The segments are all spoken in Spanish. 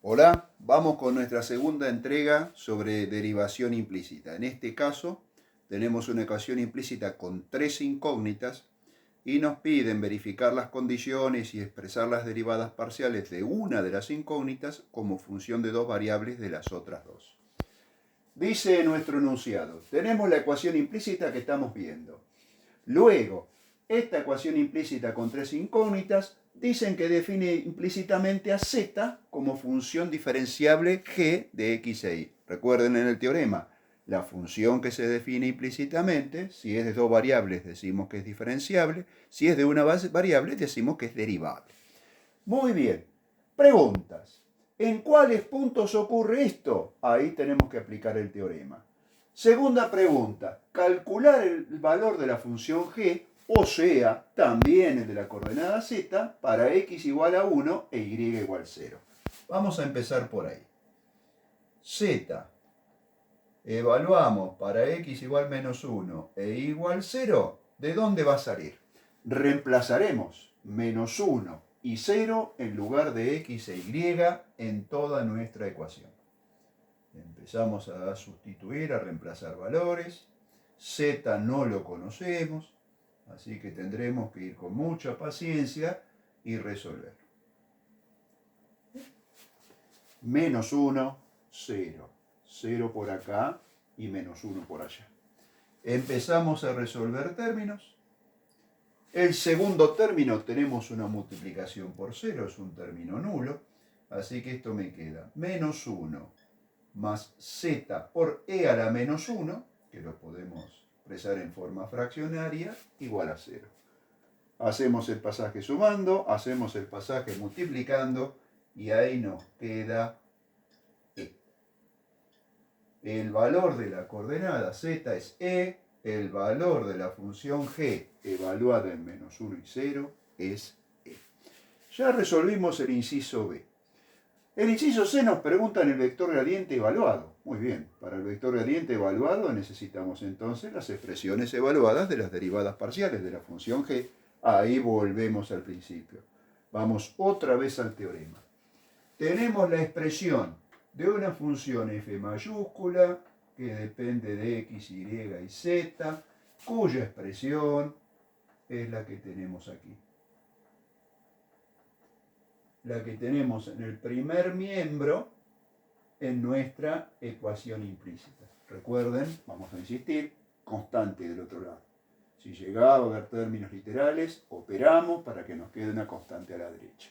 Hola, vamos con nuestra segunda entrega sobre derivación implícita. En este caso tenemos una ecuación implícita con tres incógnitas y nos piden verificar las condiciones y expresar las derivadas parciales de una de las incógnitas como función de dos variables de las otras dos. Dice nuestro enunciado, tenemos la ecuación implícita que estamos viendo. Luego, esta ecuación implícita con tres incógnitas dicen que define implícitamente a z como función diferenciable g de x e y. Recuerden en el teorema, la función que se define implícitamente, si es de dos variables decimos que es diferenciable, si es de una variable decimos que es derivable. Muy bien, preguntas. ¿En cuáles puntos ocurre esto? Ahí tenemos que aplicar el teorema. Segunda pregunta, calcular el valor de la función g, o sea, también el de la coordenada z, para x igual a 1 e y igual a 0. Vamos a empezar por ahí. Z, evaluamos para x igual menos 1 e y igual 0, ¿de dónde va a salir? Reemplazaremos menos 1 y 0 en lugar de x e y en toda nuestra ecuación. Empezamos a sustituir, a reemplazar valores. Z no lo conocemos, así que tendremos que ir con mucha paciencia y resolver. Menos 1, 0. 0 por acá y menos 1 por allá. Empezamos a resolver términos. El segundo término tenemos una multiplicación por 0, es un término nulo, así que esto me queda menos 1 más z por e a la menos 1, que lo podemos expresar en forma fraccionaria, igual a 0. Hacemos el pasaje sumando, hacemos el pasaje multiplicando, y ahí nos queda e. El valor de la coordenada z es e, el valor de la función g evaluada en menos 1 y 0 es e. Ya resolvimos el inciso b. El inciso C nos pregunta en el vector gradiente evaluado. Muy bien, para el vector gradiente evaluado necesitamos entonces las expresiones evaluadas de las derivadas parciales de la función g. Ahí volvemos al principio. Vamos otra vez al teorema. Tenemos la expresión de una función f mayúscula que depende de x, y y z, cuya expresión es la que tenemos aquí. La que tenemos en el primer miembro en nuestra ecuación implícita. Recuerden, vamos a insistir, constante del otro lado. Si llegaba a haber términos literales, operamos para que nos quede una constante a la derecha.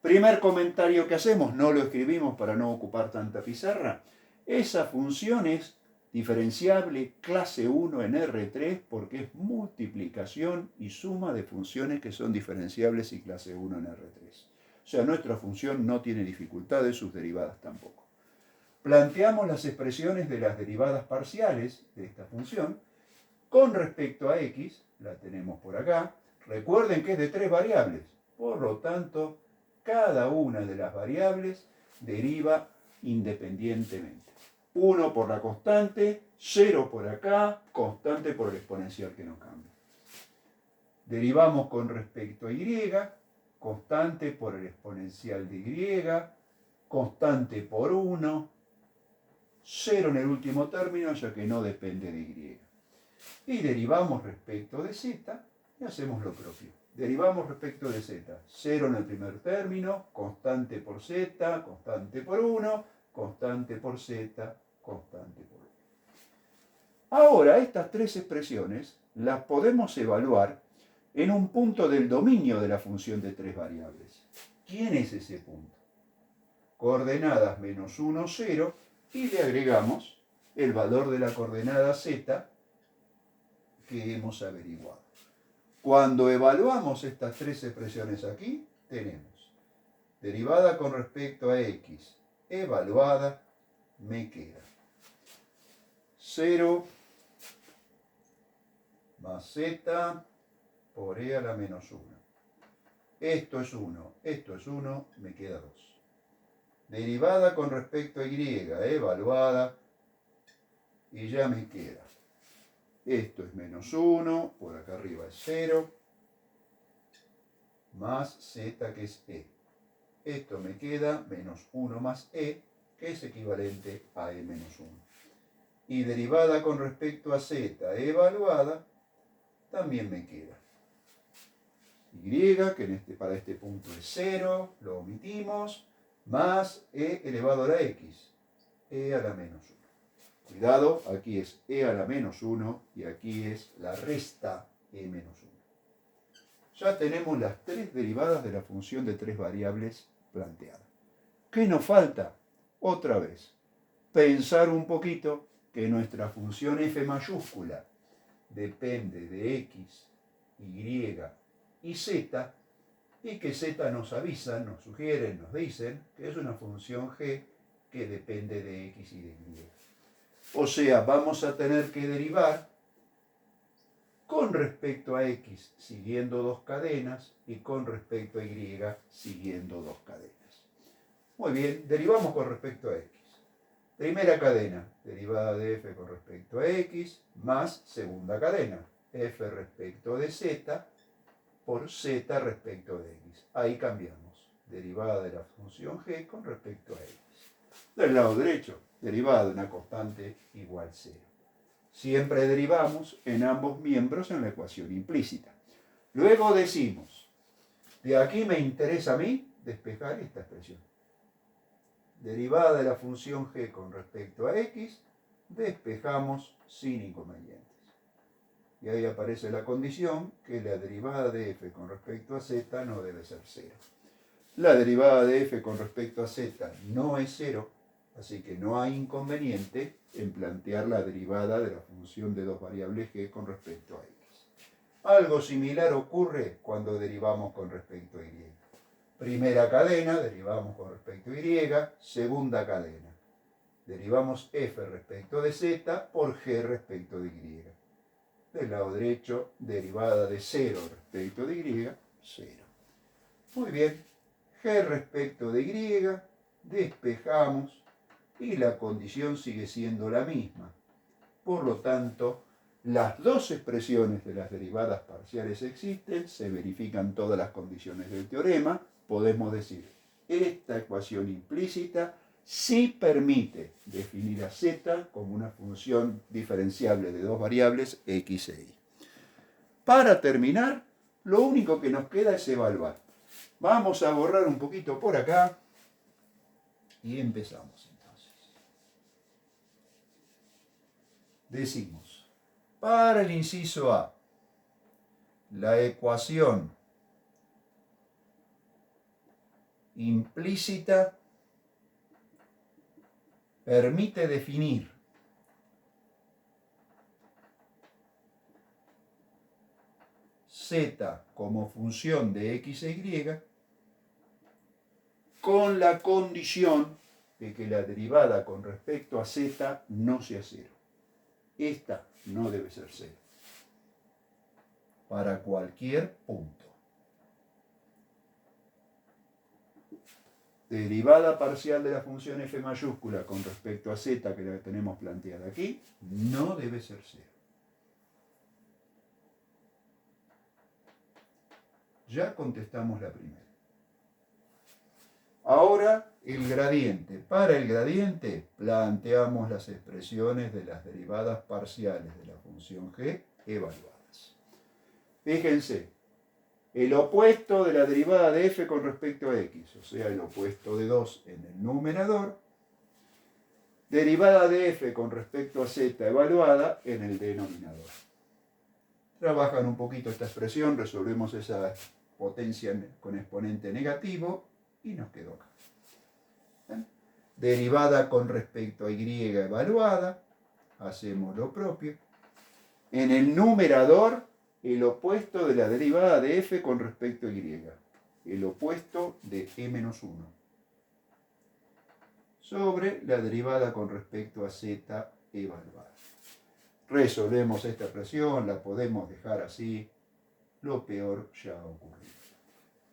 Primer comentario que hacemos, no lo escribimos para no ocupar tanta pizarra. Esa función es diferenciable clase 1 en R3 porque es multiplicación y suma de funciones que son diferenciables y clase 1 en R3. O sea, nuestra función no tiene dificultades, sus derivadas tampoco. Planteamos las expresiones de las derivadas parciales de esta función con respecto a x, la tenemos por acá. Recuerden que es de tres variables, por lo tanto, cada una de las variables deriva independientemente. 1 por la constante, 0 por acá, constante por el exponencial que no cambia. Derivamos con respecto a y, constante por el exponencial de y, constante por 1, 0 en el último término, ya que no depende de y. Y derivamos respecto de z y hacemos lo propio. Derivamos respecto de z. 0 en el primer término, constante por z, constante por 1, constante por z, constante por 1. Ahora, estas tres expresiones las podemos evaluar en un punto del dominio de la función de tres variables. ¿Quién es ese punto? Coordenadas menos 1, 0, y le agregamos el valor de la coordenada z que hemos averiguado. Cuando evaluamos estas tres expresiones aquí, tenemos derivada con respecto a x evaluada, me queda 0 más z por e a la menos 1. Esto es 1, esto es 1, me queda 2. Derivada con respecto a y evaluada, y ya me queda. Esto es menos 1, por acá arriba es 0, más z que es e. esto me queda menos 1 más e, que es equivalente a e menos 1. Y derivada con respecto a z evaluada, también me queda y, que para este punto es 0, lo omitimos, más e elevado a la x, e a la menos 1. Cuidado, aquí es e a la menos 1 y aquí es la resta e menos 1. Ya tenemos las tres derivadas de la función de tres variables planteada. ¿Qué nos falta? Otra vez, pensar un poquito que nuestra función f mayúscula depende de x, y y z, y que z nos avisan, nos sugieren, nos dicen que es una función g que depende de x y de y. O sea, vamos a tener que derivar con respecto a x siguiendo dos cadenas y con respecto a y siguiendo dos cadenas. Muy bien, derivamos con respecto a x. Primera cadena, derivada de f con respecto a x, más segunda cadena, f respecto de z por z respecto de x. Ahí cambiamos, derivada de la función g con respecto a x. Del lado derecho, derivada de una constante igual 0. Siempre derivamos en ambos miembros en la ecuación implícita. Luego decimos, de aquí me interesa a mí despejar esta expresión. Derivada de la función g con respecto a x, despejamos sin inconvenientes. Y ahí aparece la condición que la derivada de f con respecto a z no debe ser 0. La derivada de f con respecto a z no es 0, así que no hay inconveniente en plantear la derivada de la función de dos variables g con respecto a x. Algo similar ocurre cuando derivamos con respecto a y. Primera cadena, derivamos con respecto a y, segunda cadena. Derivamos f respecto de z por g respecto de y. Del lado derecho, derivada de 0 respecto de y, 0. Muy bien, g respecto de y, despejamos y la condición sigue siendo la misma. Por lo tanto, las dos expresiones de las derivadas parciales existen, se verifican todas las condiciones del teorema, podemos decir, esta ecuación implícita sí permite definir a z como una función diferenciable de dos variables x e y. Para terminar, lo único que nos queda es evaluar. Vamos a borrar un poquito por acá y empezamos entonces. Decimos, para el inciso A, la ecuación implícita permite definir z como función de x e y con la condición de que la derivada con respecto a z no sea 0. Esta no debe ser 0. Para cualquier punto. Derivada parcial de la función f mayúscula con respecto a z que la tenemos planteada aquí, no debe ser 0. Ya contestamos la primera. Ahora el gradiente. Para el gradiente planteamos las expresiones de las derivadas parciales de la función g evaluadas. Fíjense, el opuesto de la derivada de f con respecto a x, o sea, el opuesto de 2 en el numerador, derivada de f con respecto a z evaluada en el denominador. Trabajan un poquito esta expresión, resolvemos esa potencia con exponente negativo y nos quedó acá. ¿Ven? Derivada con respecto a y evaluada, hacemos lo propio. En el numerador, el opuesto de la derivada de f con respecto a y, el opuesto de e menos 1, sobre la derivada con respecto a z evaluada. Resolvemos esta expresión, la podemos dejar así, lo peor ya ha ocurrido.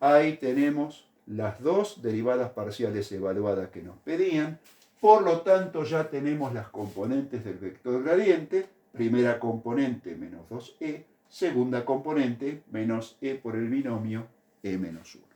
Ahí tenemos las dos derivadas parciales evaluadas que nos pedían, por lo tanto ya tenemos las componentes del vector gradiente, primera componente menos 2e, segunda componente menos e por el binomio e menos 1.